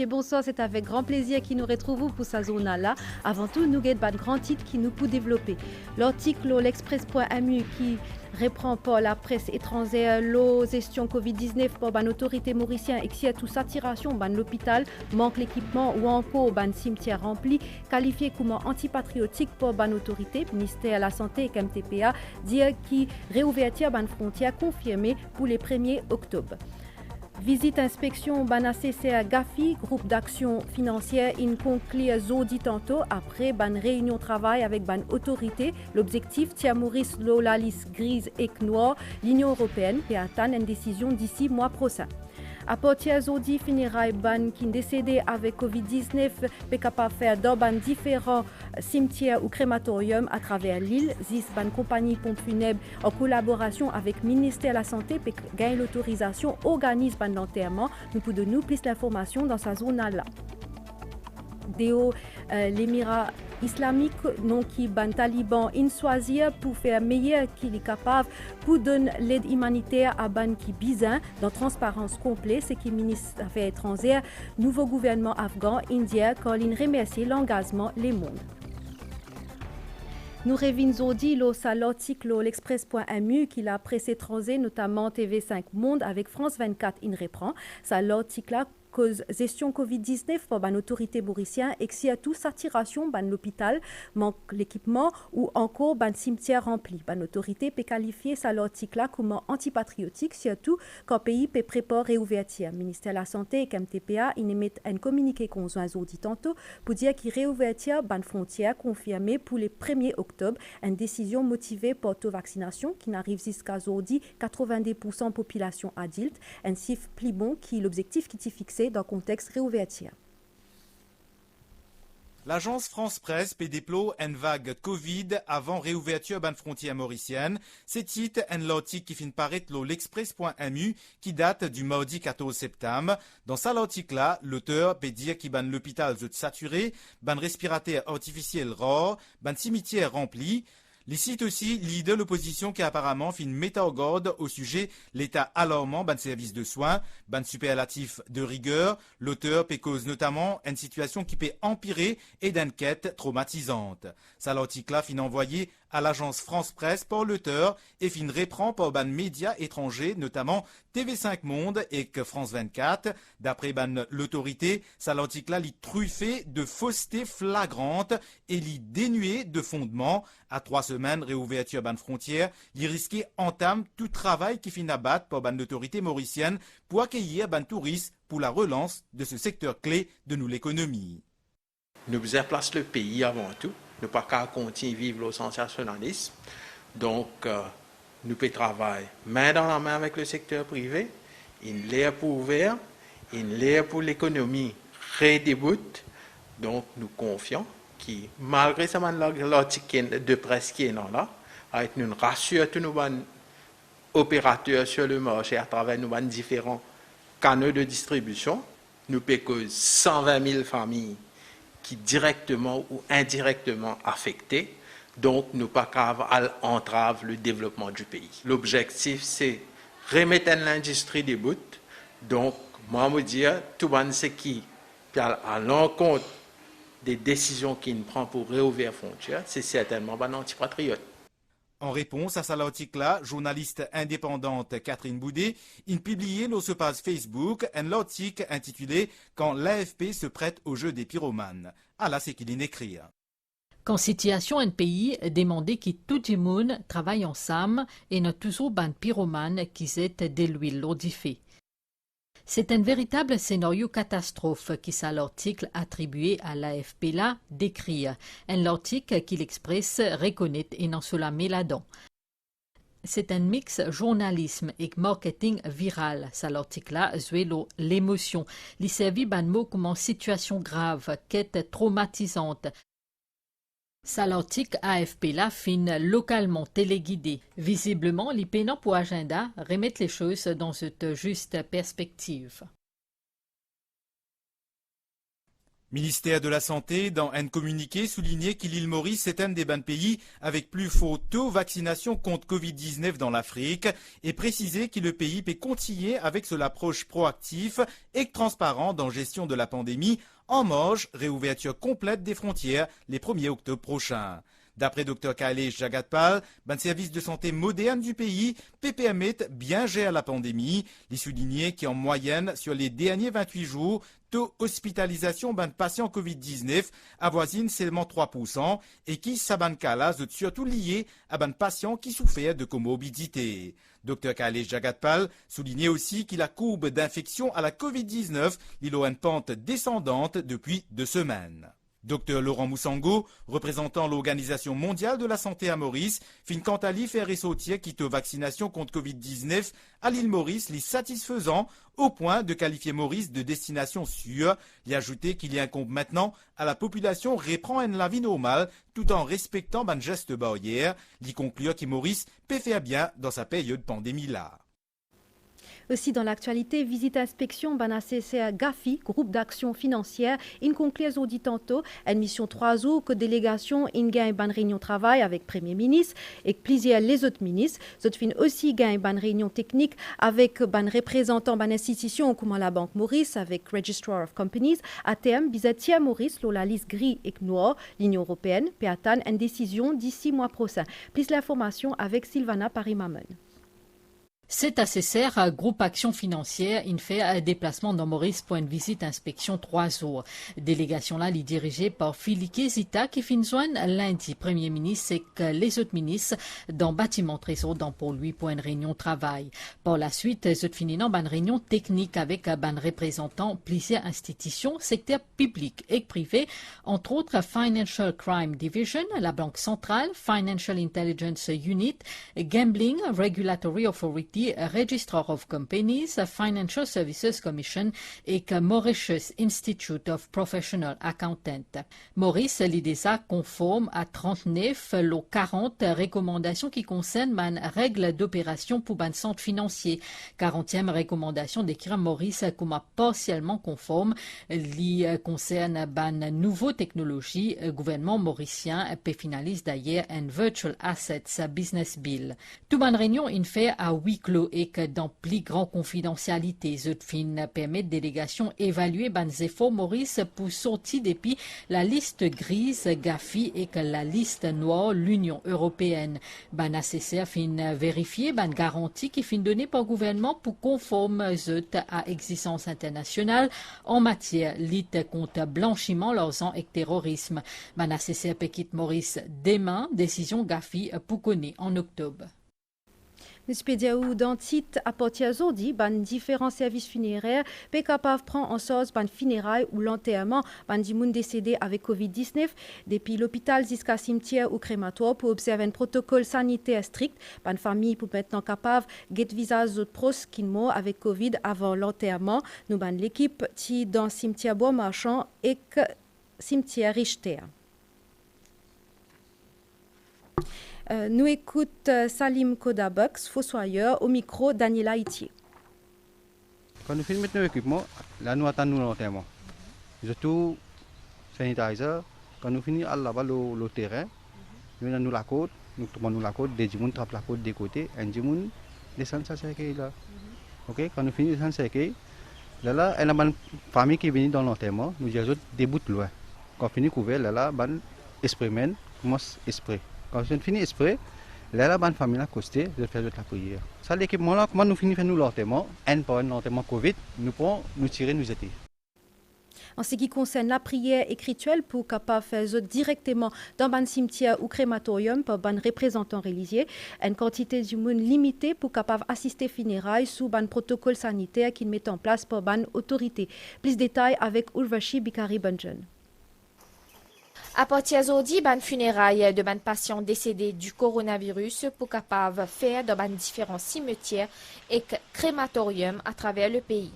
Bonsoir, c'est avec grand plaisir que nous retrouvons pour cette zone-là. Avant tout, nous avons un grand titre qui nous peut développer. L'article l'Express.mu qui reprend par la presse étrangère la gestion Covid-19 par une autorité mauricienne et qui a toute saturation dans l'hôpital, manque l'équipement ou encore un cimetière rempli, qualifié comme antipatriotique par une autorité, ministère de la Santé et MTPA, dire qui réouverture d'une frontière confirmée pour les 1er octobre. Visite inspection BANACCR GAFI, groupe d'action financière, in conclut zodi tantôt après ban réunion travail avec ban autorité. L'objectif tia Maurice la liste grise et noire, l'Union européenne peut atteindre une décision d'ici mois prochain. À partir zodi finira ban qui décédé avec Covid-19 peut capable faire dans ban différents cimetières ou crématoriums à travers l'île. Zis ban compagnie pompe funèbre en collaboration avec le ministère de la Santé peut gagner l'autorisation organise ban l'enterrement. Nous pouvons donner plus d'informations dans sa zone là. L'Émirat islamique, non qui ban taliban in choisir pour faire meilleur qu'il est capable pour donner l'aide humanitaire à ban qui bizarre dans transparence complète, ce qui ministre des Affaires étrangères, nouveau gouvernement afghan, indien, quand il remercie l'engagement les mondes. Nous revenons aujourd'hui à l'article l'Express.mu qui l'a presse étrangère, notamment TV5 Monde avec France 24 in reprend. Ça l'article cause gestion Covid-19 par une autorité mauricienne et que tout saturation ban l'hôpital, manque l'équipement ou encore ban cimetière rempli. Ban autorité peut qualifier ça l'article comme antipatriotique, surtout quand le pays peut préparer réouverture. Ministère de la Santé et MTPA ils émettent un communiqué conjoint aujourd'hui tantôt pour dire qu'il réouverture ban frontière confirmée pour les 1er octobre, une décision motivée par taux vaccination qui n'arrive jusqu'à aujourd'hui 90% population adulte, un chiffre plus bon qui l'objectif qui est fixé dans le contexte réouverture. L'agence France Presse peut déploie une vague Covid avant réouverture ban frontière mauricienne. C'est titre un l'article qui finit paraître l'Express.mu qui date du mardi 14 septembre. Dans cet article-là, l'auteur peut dire qu'il ban l'hôpital saturé, ban respirateur artificiel rare, ban cimetière rempli. Les sites aussi leader l'opposition qui apparemment fait une méta-garde au sujet l'état alarmant ban service de soins, ban superlatif de rigueur. L'auteur peut cause notamment une situation qui peut empirer et d'enquête traumatisante. Ça l'article là fin envoyé à l'agence France Presse par l'auteur et fin reprend par ban médias étrangers, notamment TV5 Monde et que France 24. D'après ban l'autorité, ça l'article là lit truffé de fausseté flagrante et lit dénué de fondement. À 3 semaines, réouverture ban frontière, il risquait entame tout travail qui finit à battre par ban l'autorité mauricienne pour accueillir ban touristes pour la relance de ce secteur clé de nous l'économie. Nous place le pays avant tout. Nous ne pouvons pas continuer à vivre le sensationnalisme. Donc, nous pouvons travailler main dans la main avec le secteur privé, une l'air pour ouvert, une l'air pour l'économie redéboute. Donc, nous confions qui, malgré ça, l'article de presse qui est là, avec nous rassure tous nos opérateurs sur le marché à travers nos différents canaux de distribution. Nous payons 120 000 familles qui directement ou indirectement affectées. Donc, nous pas entrave le développement du pays. L'objectif, c'est remettre l'industrie des bouts. Donc, moi, je dire, tout le monde qui, à l'encontre des décisions qu'il prend pour réouvrir la frontière, c'est certainement un antipatriote. En réponse à cet article-là, journaliste indépendante Catherine Boudet a publié sur sa page Facebook un article intitulé « Quand l'AFP se prête au jeu des pyromanes ». Ah là, c'est qu'il y écrit. Quand situation un pays demandait que tout le monde travaille ensemble et ne toujours ban pyromane qui s'est de l'huile l'odifée. C'est un véritable scénario catastrophe qui ça l'article attribué à l'AFP là décrit. Un article qui l'Express reconnaît et non cela met là-dedans. C'est un mix journalisme et marketing viral. Ça l'article là joué l'émotion. Il servit ban mot comme en situation grave, quête traumatisante. Ça l'article AFP là fin localement téléguidé. Visiblement, les peinants pour agenda remettent les choses dans cette juste perspective. Ministère de la Santé, dans un communiqué, soulignait que l'île Maurice est un des pays avec plus fort taux de vaccination contre Covid-19 dans l'Afrique et précisé que le pays peut continuer avec son approche proactive et transparente dans la gestion de la pandémie en marge réouverture complète des frontières les 1er octobre prochain. D'après Dr Kailesh Jagatpal, le service de santé moderne du pays peut permettre bien gérer la pandémie. Il soulignait qu'en moyenne, sur les derniers 28 jours, taux hospitalisation de patients Covid-19 avoisine seulement 3% et qui, ça cas-là, est surtout lié à des patients qui souffrent de comorbidité. Dr Kailesh Jagatpal soulignait aussi que la courbe d'infection à la Covid-19 il a une pente descendante depuis 2 semaines. Dr Laurent Moussango, représentant l'Organisation mondiale de la santé à Maurice, fin quant à lui faire ressortir quitte aux vaccinations contre Covid-19 à l'île Maurice les satisfaisant au point de qualifier Maurice de destination sûre. Il a ajouté qu'il y incombe maintenant à la population reprendre la vie normale tout en respectant un geste barrière. Il conclut que Maurice peut faire bien dans sa période pandémie là. Aussi dans l'actualité, visite inspection ACCA GAFI, groupe d'action financière, in conclure audit tantôt, une mission 3 jours que délégation in gagne ban réunion travail avec Premier ministre et plusieurs les autres ministres. Zot fin aussi gagne ban réunion technique avec ban représentant ban institution comme la Banque Maurice avec Registrar of Companies, ATM, bizatia Maurice, la liste gris et noire, l'Union européenne, peut attendre une décision d'ici mois prochain. Plus l'information avec Sylvana Paris-Mamen. C'est ACCR, groupe action financière, il fait un déplacement dans Maurice pour une visite inspection 3 jours. Délégation là, est dirigée par Félix Zita qui fin joindre lundi Premier ministre et que les autres ministres dans bâtiment trésor dans pour lui pour une réunion travail. Par la suite, les autres finis dans une réunion technique avec un représentant plusieurs institutions, secteur public et privé, entre autres Financial Crime Division, la Banque centrale, Financial Intelligence Unit, Gambling Regulatory Authority, Registrar of Companies, Financial Services Commission et Mauritius Institute of Professional Accountant. Maurice, l'IDESA conforme à 39 les 40 recommandations qui concernent les règles d'opération pour les centres financiers. 40e recommandation décrit Maurice comme partiellement conforme. Li concerne les nouvelles technologies. Le gouvernement mauricien peut finaliser d'ailleurs un Virtual Assets Business Bill. Tout bonne réunion in fait à huis clos et que dans plus grande confidentialité, Zutfin permet délégation évaluer les efforts Maurice pour sortir depuis la liste grise GAFI et que la liste noire l'Union européenne. Ban ACCR fin vérifier ban garantie qui fin donnée par le gouvernement pour conforme Zut à existence internationale en matière lutte contre blanchiment, l'argent et terrorisme. Ban ACCR quitte Maurice demain, décision GAFI pour connaître en octobre. Nous dans titre à partir d'aujourd'hui, différents services funéraires sont capables de prendre en charge ban funérailles ou l'enterrement ban di moun décédé avec Covid-19 depuis l'hôpital jusqu'à cimetière ou crématoire pour observer un protocole sanitaire strict. Ban famille pour maintenant capable de visage d'autres proches qui morts avec Covid avant l'enterrement. Nous ban l'équipe qui dans cimetière Bois Marchand et cimetière Richter. Nous écoutons Salim Kodabux, fossoyeur, au micro Daniela Itier. Quand nous finissons notre équipement, là nous attendons l'enterrement. Surtout sanitizer, quand nous finissons là-bas le terrain, nous avons la côte, nous tombons la côte, des gens trappent la côte des côtés, et des gens descendent ça cercueil là. Ok, quand nous finissons ça cercueil, là, il y a une famille qui vient dans l'enterrement, nous avons des bouts loin. Quand on finit couvert, là, ban esprit men commence esprit. Quand on finit esprit, là, la famille a costé de faire de la prière. Ça, l'équipement là, comment nous finissons nous l'enterrement, un par un enterrement Covid, nous pouvons nous tirer, nous aider. En ce qui concerne la prière et rituel pour capable faire directement dans un cimetière ou crématorium par un représentant religieux, une quantité de monde limitée pour capable assister funérailles sous un protocole sanitaire qui met en place par une autorité. Plus de détails avec Urvashi Bikari Banjan. À partir d'aujourd'hui, ban funérailles de ban patients décédés du coronavirus pour capable faire dans ban différents cimetières et crématoriums à travers le pays.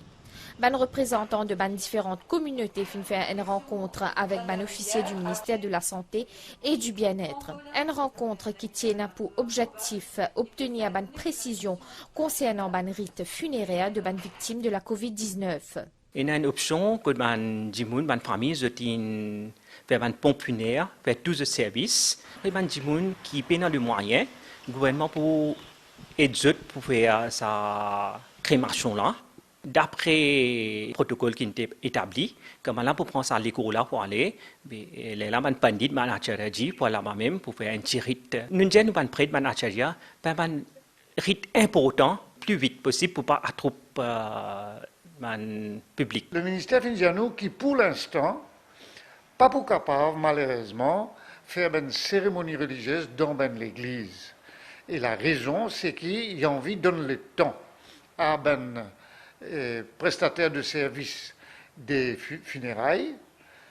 Ban représentant de ban différentes communautés fin faire une rencontre avec ban officier du ministère de la Santé et du Bien-être. Une rencontre qui tient pour objectif obtenir ban précision concernant ban rite funéraire de ban victimes de la Covid-19. Il y a une option que les familles ont faire une pompe funèbre, faire tous les services. Les gens qui peinent de moyens, le gouvernement pour aider pour faire sa crémation là. D'après le protocole qui est établi, comme là pour prendre ça à l'école là pour aller, les là man pandit man acharya pour là même pour faire un petit rite. Nous disons nous prêt man acharya, un rite important plus vite possible pour pas attraper man public. Le ministère Finjanou qui pour l'instant pas pour capable malheureusement faire une cérémonie religieuse dans l'église. Et la raison c'est qu'il a envie de donner le temps à prestataires de services des funérailles,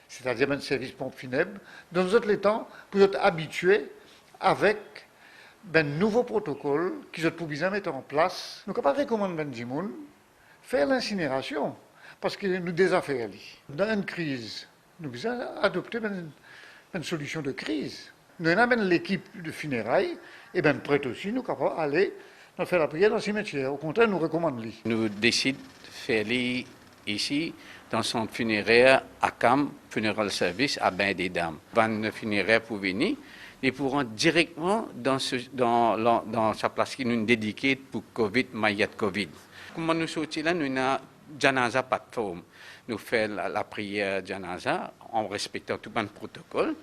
c'est-à-dire un service pompe funèbre, dans le temps pour être habitués avec un nouveau protocole qu'ils ont pour bien mettre en place. Nous ne pouvons pas recommander faire l'incinération parce que nous désaffaires. Dans une crise, nous devons adopter une solution de crise. Nous avons l'équipe de funérailles et prête aussi, nous pouvons aller faire la prière dans le cimetière. Au contraire, nous recommandons. Nous décidons de faire ici, dans son funéraire à Cam, Funeral Service à Bain des Dames. Van funéraire pour venir, ils pourront directement dans sa place qui nous est dédiée pour Covid, Mayat Covid. Comment nous sortir là, nous avons Janaza plateforme. Nous faisons la prière Janaza en respectant tout le protocole.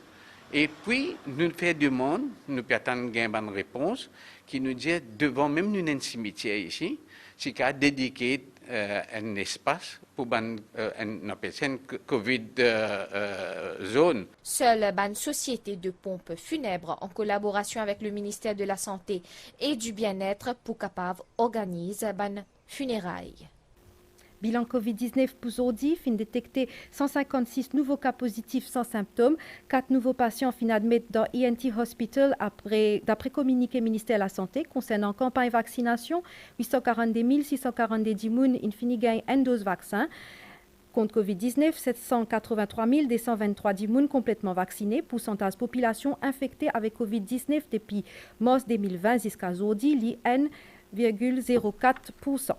Et puis, nous faisons demande, nous attendons une réponse qui nous dit, devant même nous un cimetière ici, c'est qu'à dédiquer un espace pour une Covid zone. Seule une société de pompes funèbres en collaboration avec le ministère de la Santé et du Bien-être pour capable organise une funérailles. Bilan Covid-19 pour aujourd'hui, fin détecté 156 nouveaux cas positifs sans symptômes. 4 nouveaux patients fin admis dans ENT Hospital d'après communiqué ministère de la Santé concernant campagne vaccination. 842 642 dimoun in fini gagne une dose vaccin. Contre Covid-19, 783 223 dimoun complètement vaccinés. Pourcentage population infectée avec Covid-19 depuis mars 2020 jusqu'à aujourd'hui, li 1,04%.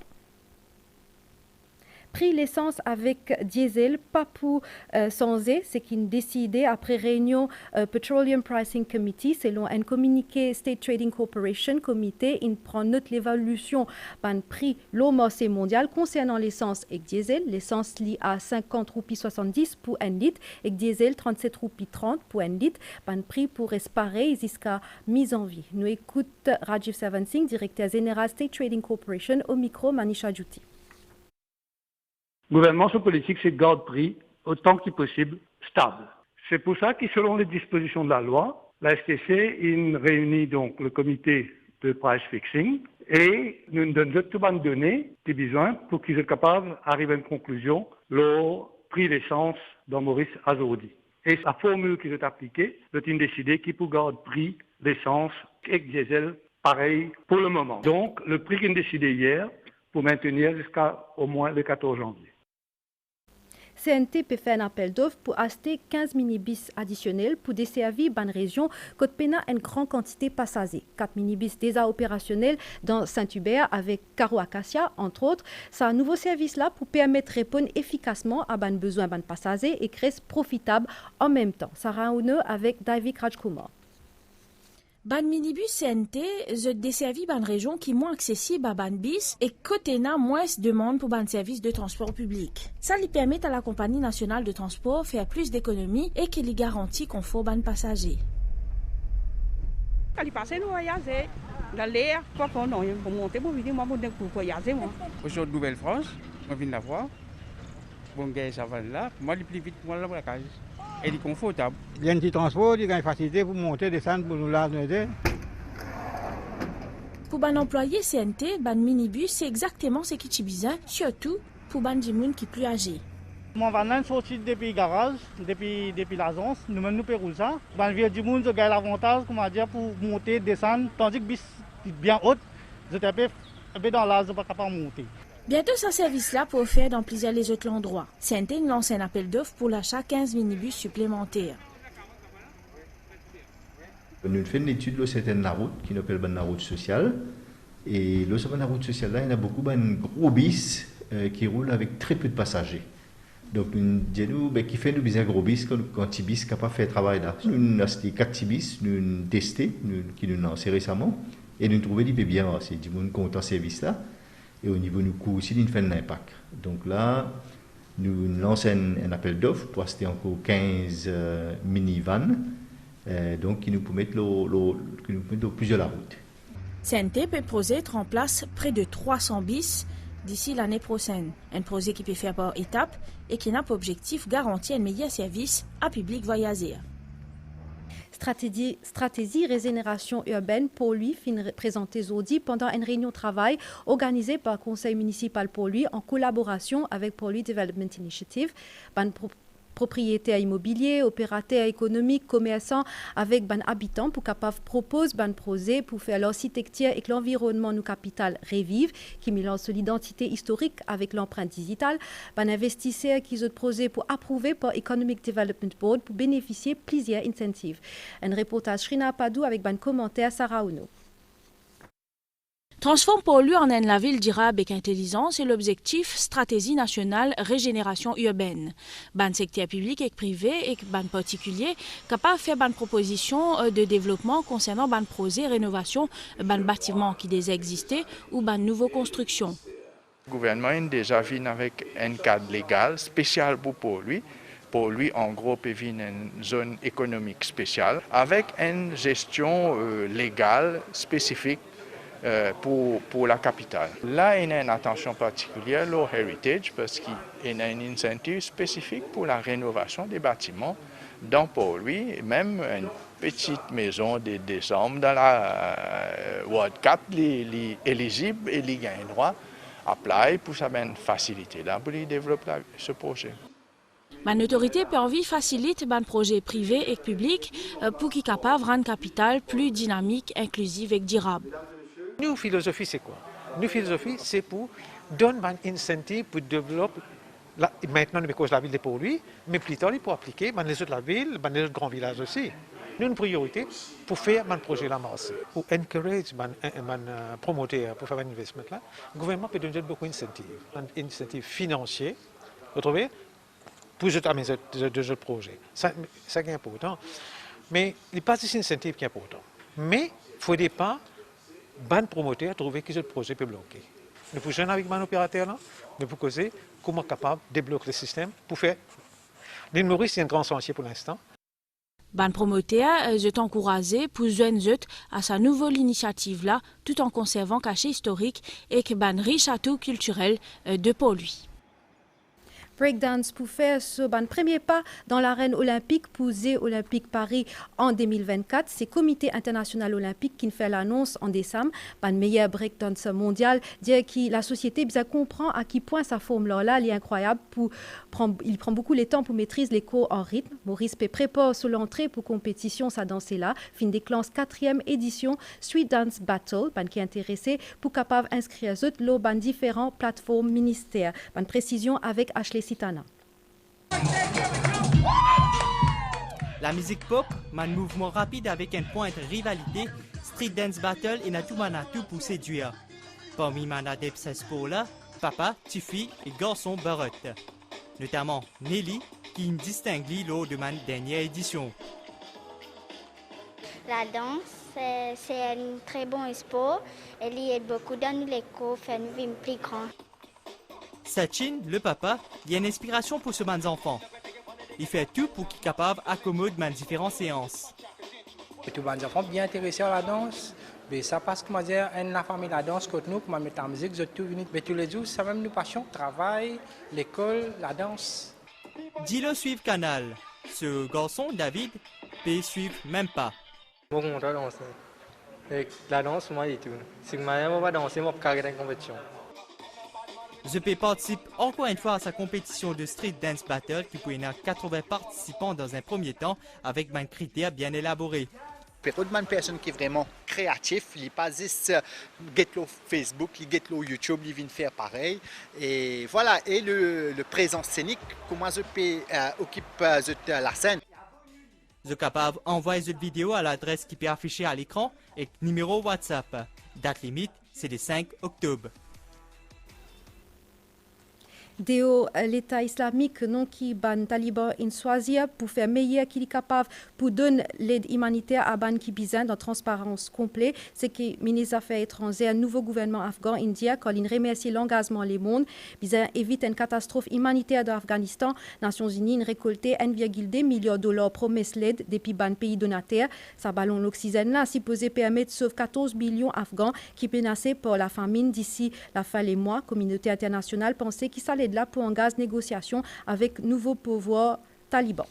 Prix l'essence avec diesel, pas pour changer, c'est qu'il décidé après réunion Petroleum Pricing Committee, selon un communiqué State Trading Corporation Comité, il prend note l'évolution d'un prix l'eau marché mondial concernant l'essence et diesel. L'essence lie à 50 roupies 70 pour un litre et diesel 37 roupies 30 pour un litre. Un prix pour pareil jusqu'à mise en vie. Nous écoute Rajiv Savansingh, directeur général State Trading Corporation, au micro Manisha Djouti. Le gouvernement, son politique, c'est de garder le prix autant que possible stable. C'est pour ça que, selon les dispositions de la loi, la STC réunit donc le comité de price fixing et nous donne toutes les données des besoins pour qu'ils soient capables d'arriver à une conclusion le prix d'essence dans Maurice aujourd'hui. Et la formule qui est appliquée, c'est décider qui peut garder le prix d'essence et diesel pareil pour le moment. Donc, le prix qu'on a décidé hier pour maintenir jusqu'à au moins le 14 janvier. CNT peut faire un appel d'offres pour acheter 15 minibus additionnels pour desservir une région qui a une grande quantité de passagers. 4 minibus déjà opérationnels dans Saint-Hubert avec Caro Acacia, entre autres. C'est un nouveau service-là pour permettre de répondre efficacement à un besoin de passagers et créer profitable en même temps. Sarah Oune avec David Rajkumar. Ban minibus CNT se desservi ban région qui est moins accessible à ban bis et côté na moins de demande pour ban service de transport public. Ça lui permet à la compagnie nationale de transport faire plus d'économies et qu'il y garantit confort ban passagers. Aujourd'hui, Nouvelle-France, on vient de la voir. Bon, ça va là. Moi, le plus vite, moi, la case. Et il est confortable. Il y a un petit transport, il y a une facilité pour monter, descendre, pour nous laver. Pour ban employé CNT, ban minibus, c'est exactement ce qui est besoin, surtout pour ban dimoun qui est plus âgé. Moi, je suis sorti depuis le garage, depuis l'agence, nous payons ça. Ban vieux dimoun, je gagne l'avantage, comment dire, pour monter, descendre, tandis que bis bien haute, je suis un peu dans l'âge, je ne suis pas capable de monter. Bientôt, ce service-là peut faire dans plusieurs les autres endroits. CNT lance un appel d'offres pour l'achat 15 minibus supplémentaires. Nous faisons une étude de certaines routes qui nous appelle la route sociale. Et le la route sociale, là, il y a beaucoup de gros bis qui roule avec très peu de passagers. Donc, nous, qui fait nous un gros bis, quand Tibis capable de faire travail là. Nous avons acheté 4 Tibis, nous avons testé, qui nous lancé récemment, et nous trouvons qu'il peut bien c'est du monde content service là, et au niveau du coût aussi, nous fait un impact. Donc là, nous lançons un appel d'offres pour acheter encore 15 minivans, donc qui nous permettent de plusieurs la route. CNT peut proposer mettre en place près de 300 bis d'ici l'année prochaine. Un projet qui peut faire par étapes et qui n'a pour objectif garantir un meilleur service à public voyageur. Stratégie régénération urbaine pour lui, présentée aujourd'hui pendant une réunion de travail organisée par le Conseil municipal pour lui en collaboration avec Pour lui Development Initiative, propriétaires immobiliers, opérateurs économiques, commerçants avec ban habitants pour capable proposer ban projet pour faire l'architecture et que l'environnement nous capital revive qui mélange l'identité historique avec l'empreinte digitale, ban investisseurs qui ont projet pour approuver par Economic Development Board pour bénéficier plusieurs incentives. Un reportage Shrina Padou avec ban commentaire Sarah Ouno. Transforme pour lui en une la ville durable et intelligence et l'objectif stratégie nationale régénération urbaine. Ban secteur public et privé et ban particulier capable de faire ban proposition de développement concernant ban projet rénovation ban bâtiments qui déjà existaient ou ban nouveau construction. Le gouvernement a déjà venu avec un cadre légal spécial pour lui. Pour lui, en gros, peut venir une zone économique spéciale avec une gestion légale spécifique pour la capitale. Là, il y a une attention particulière au heritage parce qu'il y a un incentive spécifique pour la rénovation des bâtiments. Donc pour lui, même une petite maison de décembre dans la Ward 4, il est éligible et il a un droit à apply pour sa facilité là pour développer ce projet. Ban autorité peut envie facilite ban projet privé et public pour qu'il capable de rendre capitale plus dynamique, inclusive et durable. Nous, philosophie, c'est quoi? Nous, philosophie, c'est pour donner un incentive pour développer, maintenant, nous cause la ville pour lui, mais plus tard, il faut appliquer dans les autres la ville, dans les autres grands villages aussi. Nous, une priorité pour faire un projet là masse, pour encourage un promoteur pour faire un investissement là, le gouvernement peut donner beaucoup d'incentives. Un incentive financier, vous trouvez, pour les autres projets. Ça c'est important. Mais il n'y a pas de incentive qui est important. Mais il ne faudrait pas ban promoteur trouver que ce projet peut bloquer. Nous pouvons jouer avec un opérateur là, nous pouvons causer comment capable de débloquer le système pour faire. L'île Maurice c'est un grand chantier pour l'instant. Ban promoteur je t'encourager pour joindre à sa nouvelle initiative là, tout en conservant cachet historique et que ban riche atout culturel de pour lui. Breakdance pour faire ce premier pas dans l'arène olympique pour les Olympiques Paris en 2024. C'est le Comité international olympique qui fait l'annonce en décembre. Le meilleur breakdance mondial, dire que la société bien comprend à quel point sa forme là est incroyable. Il prend beaucoup de temps pour maîtriser les cours en rythme. Maurice P. prépare sur l'entrée pour compétition sa danse là. Fin des classes 4e édition Street Dance Battle, qui est intéressé pour capable inscrire l'eau dans différentes plateformes ministères. Bonne précision avec Ashley Sitana. La musique pop, un mouvement rapide avec un point de rivalité, Street Dance Battle et tout manatu pour séduire. Parmi les adeptes de ce sport-là, papa, Tiffy et garçon Barrett. Notamment Nelly, qui distingue lors de ma dernière édition. La danse, c'est un très bon sport. Elle y aide beaucoup dans l'école, fait nous vivre plus grand. Sachin, le papa, il a une inspiration pour ce band enfants. Il fait tout pour qu'il soit capable d'accommoder mes différentes séances. Tous les enfants bien intéressés à la danse. Mais ça passe comment dire, la famille la danse contre nous, pour mettre en musique, mais tous les jours, ça même nous passion, travail, l'école, la danse. Dis-le suivre Canal. Ce garçon, David, peut suivre même pas. Moi, je montre la danse. Et la danse, moi, et tout. Si je ne vais pas danser, je vais pas faire une compétition. Je peux participer encore une fois à sa compétition de Street Dance Battle qui peut y avoir 80 participants dans un premier temps avec un critère bien élaboré. Pour une personne qui est vraiment créatif, il n'est pas juste Facebook, il get YouTube, il vient faire pareil. Et voilà, et le présence scénique, comment je peux occuper la scène. Je suis capable d'envoyer cette vidéo à l'adresse qui peut afficher à l'écran et numéro WhatsApp. Date limite, c'est le 5 octobre. Déo l'État islamique non qui ban taliban in choisir pour faire meilleur qu'il est capable pour donner l'aide humanitaire à ban qui besoin dans transparence complète. C'est que le ministre des Affaires étrangères, nouveau gouvernement afghan indien, quand il remercie l'engagement des mondes, besoin éviter une catastrophe humanitaire d'Afghanistan. Nations Unies ont récolté 1,2 milliard de dollars promesse l'aide depuis ban pays donataire. Ça ballon l'Occident là, supposé permettre de sauver 14 millions afghans qui menacés par la famine d'ici la fin des mois. Communauté internationale pensait qu'il s'allait de là pour engager négociation avec nouveau pouvoir taliban.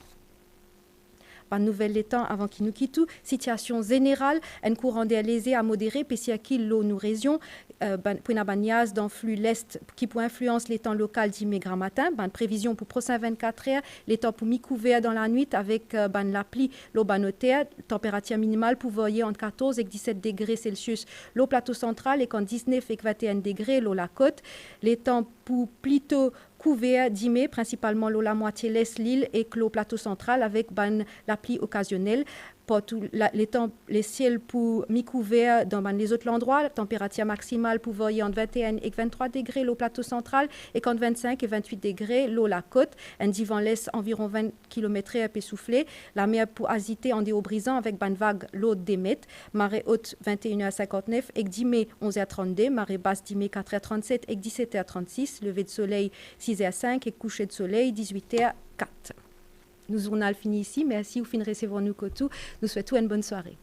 Pas de nouvelles des temps avant qu'il nous quitte. Situation générale, un courant d'air léger à modéré, puis qui l'eau nous région, pour une banias dans flux l'est qui peut influencer les temps local 10 mégas matin, prévision pour prochain 24 heures, les temps pour mi-couvert dans la nuit avec la pluie, l'eau banotaire, température minimale pour voyer entre 14 et 17 degrés Celsius, l'eau plateau central et quand 19 et 21 degrés, l'eau la côte, les temps pour plutôt couvert d'Imé, principalement l'eau la moitié l'est l'île et l'eau plateau central avec la pluie occasionnelle. Pour les ciels pour mi-couvert dans les autres endroits, la température maximale pour voyer entre 21 et 23 degrés l'eau plateau central et quand 25 et 28 degrés l'eau la côte. Un divan laisse environ 20 km/h peut souffler. La mer pour agiter en déo brisant avec ban vague l'eau d'émet. Marée haute 21h59 et 10 mai 11h32. Marée basse 10 mai 4h37 et 17h36. Lever de soleil 6h05 et coucher de soleil 18h04. Nous journal fini ici. Merci, vous fin recevoir nous Kotou. Nous souhaitons une bonne soirée.